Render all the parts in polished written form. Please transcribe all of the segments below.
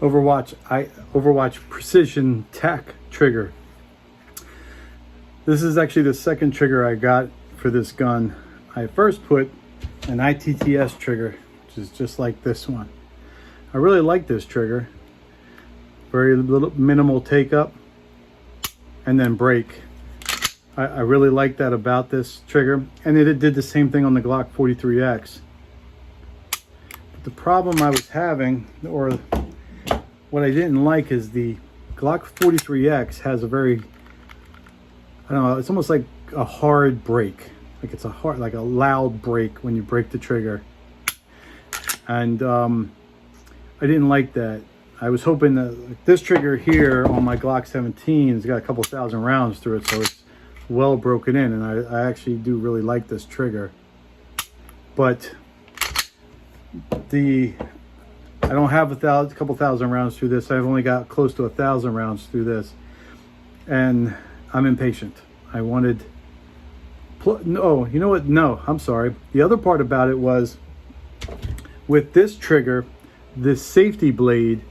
Overwatch Precession Tac Trigger. This is actually the second trigger I got for this gun. I first put an ITTS trigger, which is just like this one. I really like this trigger. Very little minimal take up and then break. I really like that about this trigger, and it did the same thing on the Glock 43X. But the problem I was having, or what I didn't like, is the Glock 43X has a very, I don't know, it's almost like a hard break. Like it's like a loud break when you break the trigger. And I didn't like that. I was hoping that like, this trigger here on my Glock 17 has got a couple thousand rounds through it, so it's well broken in, and I actually do really like this trigger. But I don't have a couple thousand rounds through this. I've only got close to 1,000 rounds through this, and I'm impatient. I wanted, no, you know what? No, I'm sorry. The other part about it was with this trigger, this safety blade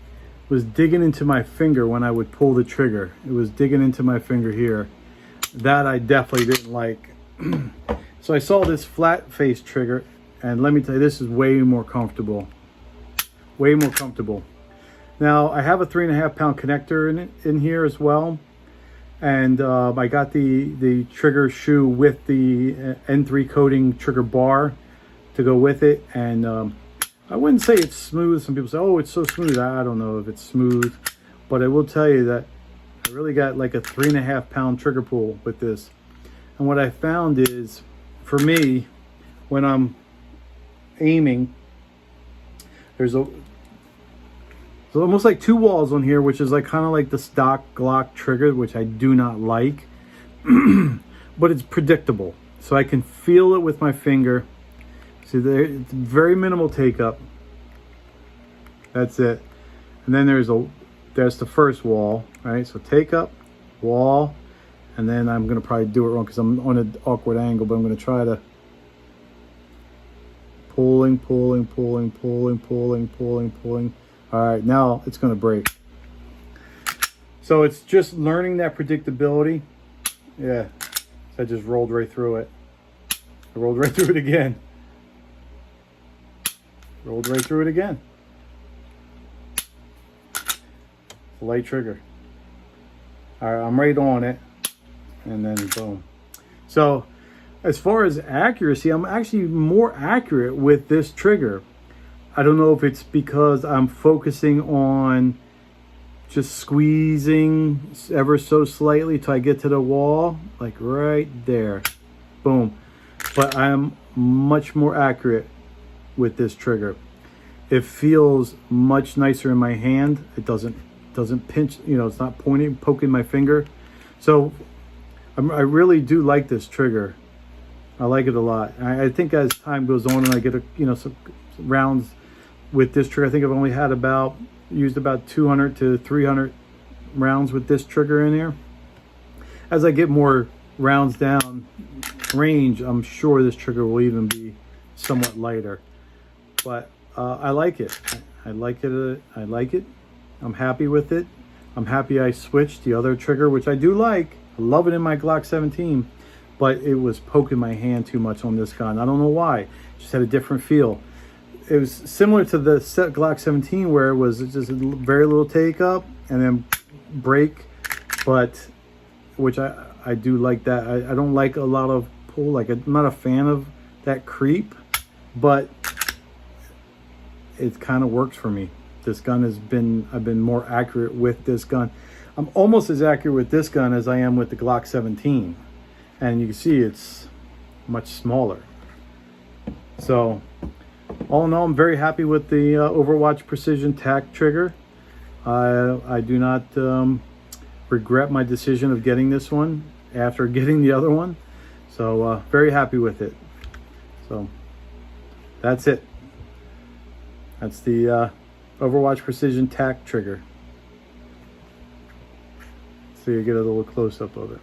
was digging into my finger when I would pull the trigger. It was digging into my finger here. That I definitely didn't like. So I saw this flat face trigger, and let me tell you, this is way more comfortable. Way more comfortable. Now I have a 3.5 pound connector in here as well, and I got the trigger shoe with the N3 coating trigger bar to go with it, and I wouldn't say it's smooth. Some people say, oh, it's so smooth. I don't know if it's smooth, but I will tell you that I really got like a 3.5 pound trigger pull with this. And what I found is, for me, when I'm aiming, there's almost like two walls on here, which is like kind of like the stock Glock trigger, which I do not like. But it's predictable, so I can feel it with my finger. See there, it's very minimal take up. That's it. And then there's the first wall, right? So take up, wall, and then I'm gonna probably do it wrong because I'm on an awkward angle, but I'm gonna try to pulling. All right, now it's gonna break. So it's just learning that predictability. Yeah, so I just rolled right through it. I rolled right through it again. Rolled right through it again. Light trigger. All right, I'm right on it, and then boom. So as far as accuracy, I'm actually more accurate with this trigger. I don't know if it's because I'm focusing on just squeezing ever so slightly till I get to the wall, like right there, boom. But I'm much more accurate with this trigger. It feels much nicer in my hand. It doesn't pinch, you know, it's not poking my finger. So I really do like this trigger. I like it a lot. I think as time goes on and I get some rounds with this trigger, I think I've only had used about 200 to 300 rounds with this trigger in here. As I get more rounds down range, I'm sure this trigger will even be somewhat lighter. But I like it. I like it. I'm happy with it. I'm happy I switched the other trigger, which I do like. I love it in my Glock 17, but it was poking my hand too much on this gun. I don't know why. It just had a different feel. It was similar to the Glock 17, where it was just very little take up and then break, but which I do like that. I don't like a lot of pull. Like, I'm not a fan of that creep, but it kind of works for me. This gun I've been more accurate with this gun. I'm almost as accurate with this gun as I am with the Glock 17. And you can see it's much smaller. So all in all, I'm very happy with the Overwatch Precession Tac Trigger. I do not regret my decision of getting this one after getting the other one. So very happy with it. So that's it. That's the Overwatch Precession Tac Trigger. So you get a little close-up of it.